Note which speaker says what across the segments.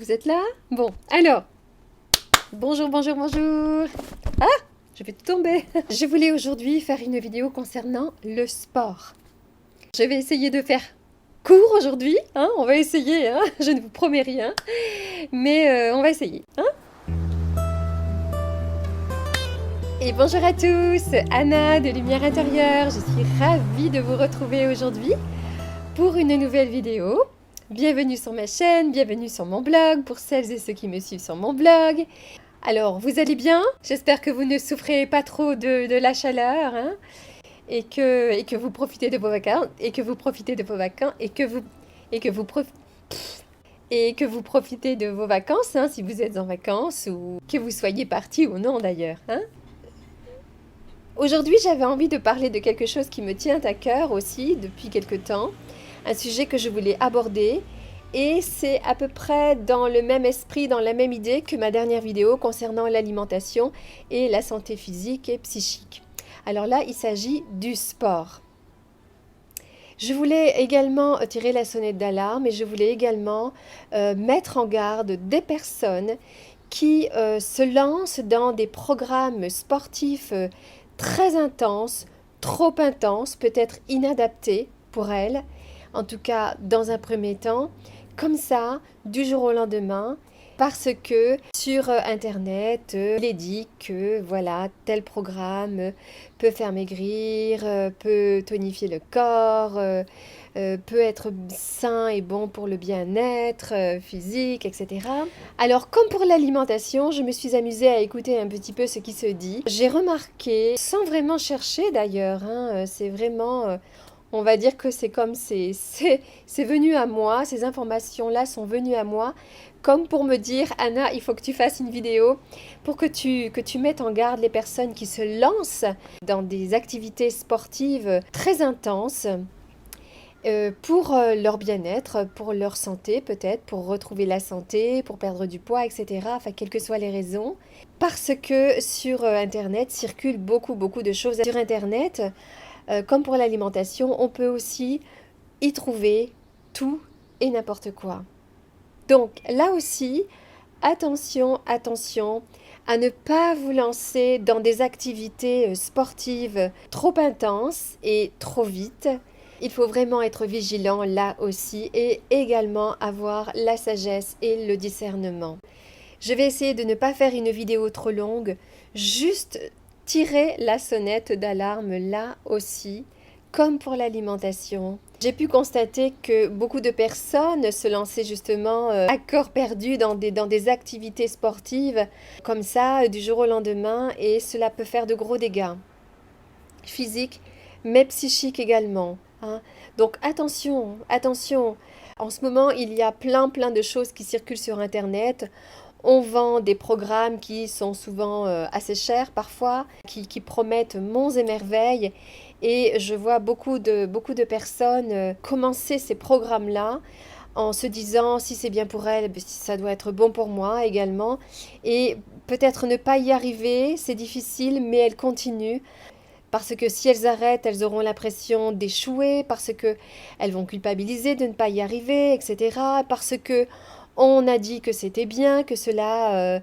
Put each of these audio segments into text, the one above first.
Speaker 1: Vous êtes là? Bon, alors, bonjour, bonjour, bonjour. Ah, je vais tomber. Je voulais aujourd'hui faire une vidéo concernant le sport. Je vais essayer de faire court aujourd'hui, hein, on va essayer, hein, je ne vous promets rien, mais on va essayer, hein. Et bonjour à tous, Anna de Lumière Intérieure, je suis ravie de vous retrouver aujourd'hui pour une nouvelle vidéo. Bienvenue sur ma chaîne, bienvenue sur mon blog, pour celles et ceux qui me suivent sur mon blog. Alors, vous allez bien? J'espère que vous ne souffrez pas trop de la chaleur, hein, et que vous profitez de vos vacances, et que vous profitez de vos vacances, et que vous profitez de vos vacances, hein, si vous êtes en vacances, ou que vous soyez parti ou non d'ailleurs, hein. Aujourd'hui, j'avais envie de parler de quelque chose qui me tient à cœur aussi depuis quelque temps, un sujet que je voulais aborder, et c'est à peu près dans le même esprit, dans la même idée que ma dernière vidéo concernant l'alimentation et la santé physique et psychique. Alors là, il s'agit du sport. Je voulais également tirer la sonnette d'alarme et je voulais également mettre en garde des personnes qui se lancent dans des programmes sportifs très intenses, trop intenses, peut-être inadaptés pour elles, en tout cas dans un premier temps, comme ça, du jour au lendemain, parce que sur Internet, il est dit que voilà, tel programme peut faire maigrir, peut tonifier le corps, peut être sain et bon pour le bien-être physique, etc. Alors, comme pour l'alimentation, je me suis amusée à écouter un petit peu ce qui se dit. J'ai remarqué, sans vraiment chercher d'ailleurs, hein, c'est vraiment... on va dire que c'est comme c'est venu à moi, ces informations-là sont venues à moi, comme pour me dire, Anna, il faut que tu fasses une vidéo pour que tu mettes en garde les personnes qui se lancent dans des activités sportives très intenses pour leur bien-être, pour leur santé peut-être, pour retrouver la santé, pour perdre du poids, etc. Enfin, quelles que soient les raisons. Parce que sur Internet circulent beaucoup de choses. Sur Internet, comme pour l'alimentation, on peut aussi y trouver tout et n'importe quoi. Donc là aussi, attention, attention à ne pas vous lancer dans des activités sportives trop intenses et trop vite. Il faut vraiment être vigilant là aussi et également avoir la sagesse et le discernement. Je vais essayer de ne pas faire une vidéo trop longue, juste tirer la sonnette d'alarme là aussi, comme pour l'alimentation. J'ai pu constater que beaucoup de personnes se lançaient justement à corps perdu dans des activités sportives comme ça du jour au lendemain et cela peut faire de gros dégâts physiques mais psychiques également, hein. Donc attention, attention. En ce moment, il y a plein de choses qui circulent sur Internet. On vend des programmes qui sont souvent assez chers parfois, qui promettent monts et merveilles. Et je vois beaucoup de personnes commencer ces programmes-là en se disant si c'est bien pour elles, ça doit être bon pour moi également. Et peut-être ne pas y arriver, c'est difficile, mais elles continuent. Parce que si elles arrêtent, elles auront l'impression d'échouer, parce que elles vont culpabiliser de ne pas y arriver, etc. Parce que on a dit que c'était bien, que cela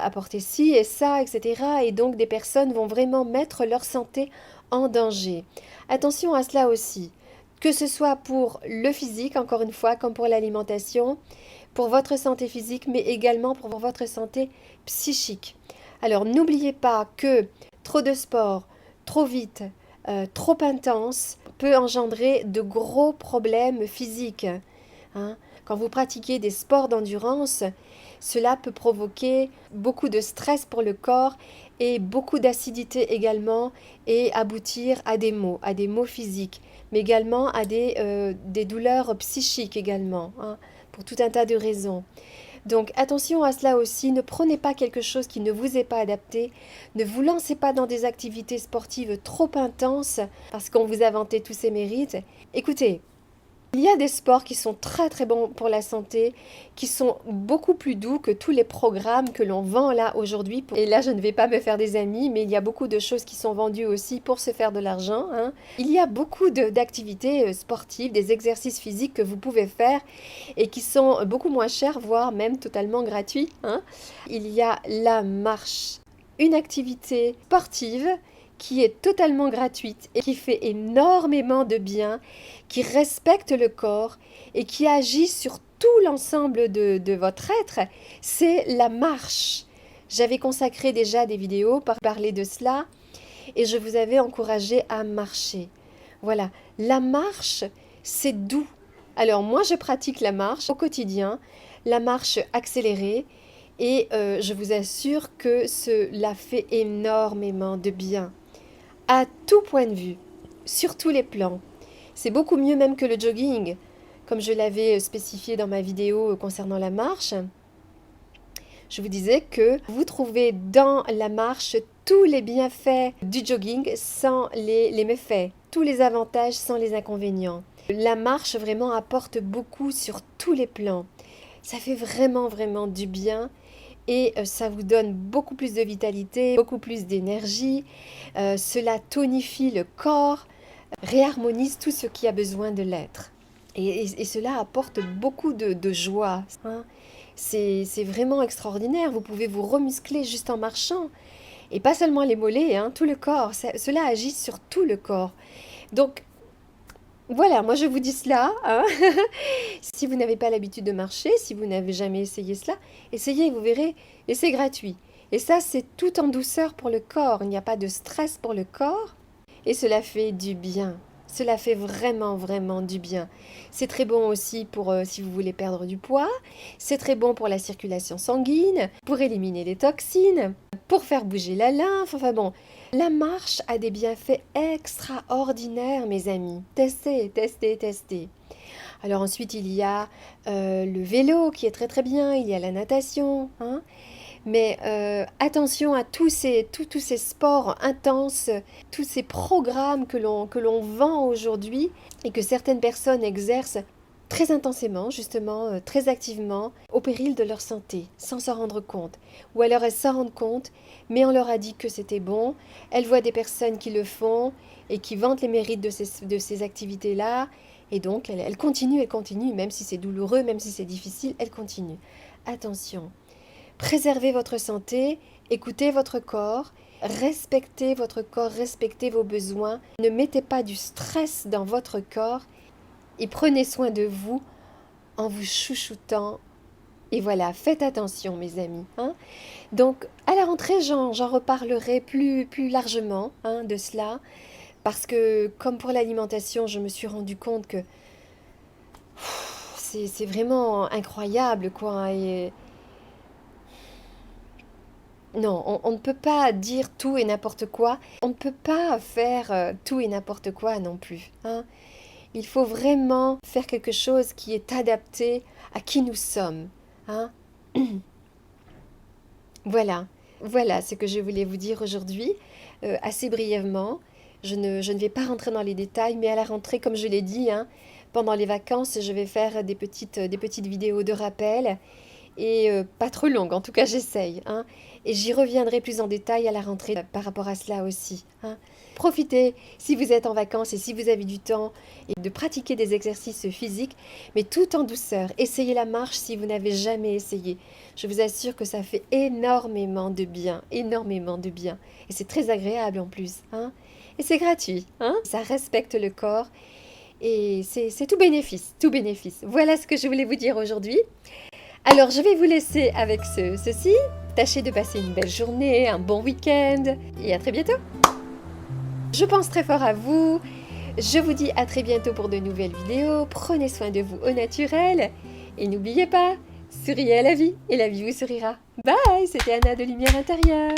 Speaker 1: apportait ci et ça, etc. Et donc des personnes vont vraiment mettre leur santé en danger. Attention à cela aussi, que ce soit pour le physique, encore une fois, comme pour l'alimentation, pour votre santé physique, mais également pour votre santé psychique. Alors n'oubliez pas que trop de sport, trop vite, trop intense, peut engendrer de gros problèmes physiques, hein. Quand vous pratiquez des sports d'endurance, cela peut provoquer beaucoup de stress pour le corps et beaucoup d'acidité également et aboutir à des maux physiques, mais également à des douleurs psychiques également, hein, pour tout un tas de raisons. Donc attention à cela aussi, ne prenez pas quelque chose qui ne vous est pas adapté, ne vous lancez pas dans des activités sportives trop intenses parce qu'on vous a vanté tous ces mérites. Écoutez, Il y a des sports qui sont très très bons pour la santé, qui sont beaucoup plus doux que tous les programmes que l'on vend là aujourd'hui. Et là, je ne vais pas me faire des amis, mais il y a beaucoup de choses qui sont vendues aussi pour se faire de l'argent, hein. Il y a beaucoup d'activités sportives, des exercices physiques que vous pouvez faire et qui sont beaucoup moins chers, voire même totalement gratuits, hein. Il y a la marche, une activité sportive qui est totalement gratuite et qui fait énormément de bien, qui respecte le corps et qui agit sur tout l'ensemble de votre être, c'est la marche. J'avais consacré déjà des vidéos pour parler de cela et je vous avais encouragé à marcher. Voilà, la marche, c'est doux. Alors moi, je pratique la marche au quotidien, la marche accélérée, et je vous assure que cela fait énormément de bien. À tout point de vue, sur tous les plans. C'est beaucoup mieux même que le jogging, comme je l'avais spécifié dans ma vidéo concernant la marche. Je vous disais que vous trouvez dans la marche tous les bienfaits du jogging sans les méfaits, tous les avantages sans les inconvénients. La marche vraiment apporte beaucoup sur tous les plans. Ça fait vraiment vraiment du bien. Et ça vous donne beaucoup plus de vitalité, beaucoup plus d'énergie. Cela tonifie le corps, réharmonise tout ce qui a besoin de l'être. Et cela apporte beaucoup de joie, hein. C'est vraiment extraordinaire. Vous pouvez vous remuscler juste en marchant. Et pas seulement les mollets, hein, tout le corps. Cela agit sur tout le corps. Donc, voilà, moi je vous dis cela, hein. Si vous n'avez pas l'habitude de marcher, si vous n'avez jamais essayé cela, essayez, vous verrez, et c'est gratuit. Et ça, c'est tout en douceur pour le corps, il n'y a pas de stress pour le corps, et cela fait du bien. Cela fait vraiment, vraiment du bien. C'est très bon aussi pour si vous voulez perdre du poids, c'est très bon pour la circulation sanguine, pour éliminer les toxines, pour faire bouger la lymphe, enfin bon. La marche a des bienfaits extraordinaires, mes amis. Testez, testez, testez. Alors ensuite, il y a le vélo qui est très très bien, il y a la natation, hein. Mais attention à tous ces sports intenses, tous ces programmes que l'on vend aujourd'hui et que certaines personnes exercent très intensément, justement, très activement, au péril de leur santé, sans s'en rendre compte. Ou alors elles s'en rendent compte, mais on leur a dit que c'était bon, elles voient des personnes qui le font et qui vantent les mérites de ces activités-là, et donc elles continuent, même si c'est douloureux, même si c'est difficile, elles continuent. Attention, préservez votre santé, écoutez votre corps, respectez votre corps, respectez vos besoins, ne mettez pas du stress dans votre corps, et prenez soin de vous en vous chouchoutant. Et voilà, faites attention mes amis, hein. Donc à la rentrée, j'en reparlerai plus largement, hein, de cela. Parce que comme pour l'alimentation, je me suis rendu compte que c'est vraiment incroyable, quoi. Et non, on ne peut pas dire tout et n'importe quoi. On ne peut pas faire tout et n'importe quoi non plus, hein. Il faut vraiment faire quelque chose qui est adapté à qui nous sommes, hein. Voilà, voilà ce que je voulais vous dire aujourd'hui, assez brièvement. Je ne vais pas rentrer dans les détails, mais à la rentrée, comme je l'ai dit, hein, pendant les vacances, je vais faire des petites vidéos de rappel, et pas trop longues, en tout cas j'essaye, hein. Et j'y reviendrai plus en détail à la rentrée par rapport à cela aussi, hein. Profitez, si vous êtes en vacances et si vous avez du temps, et de pratiquer des exercices physiques, mais tout en douceur. Essayez la marche si vous n'avez jamais essayé. Je vous assure que ça fait énormément de bien, énormément de bien. Et c'est très agréable en plus, hein. Et c'est gratuit, hein. Ça respecte le corps et c'est tout bénéfice, tout bénéfice. Voilà ce que je voulais vous dire aujourd'hui. Alors, je vais vous laisser avec ceci. Tâchez de passer une belle journée, un bon week-end et à très bientôt. Je pense très fort à vous. Je vous dis à très bientôt pour de nouvelles vidéos. Prenez soin de vous au naturel. Et n'oubliez pas, souriez à la vie et la vie vous sourira. Bye, c'était Anna de Lumière Intérieure.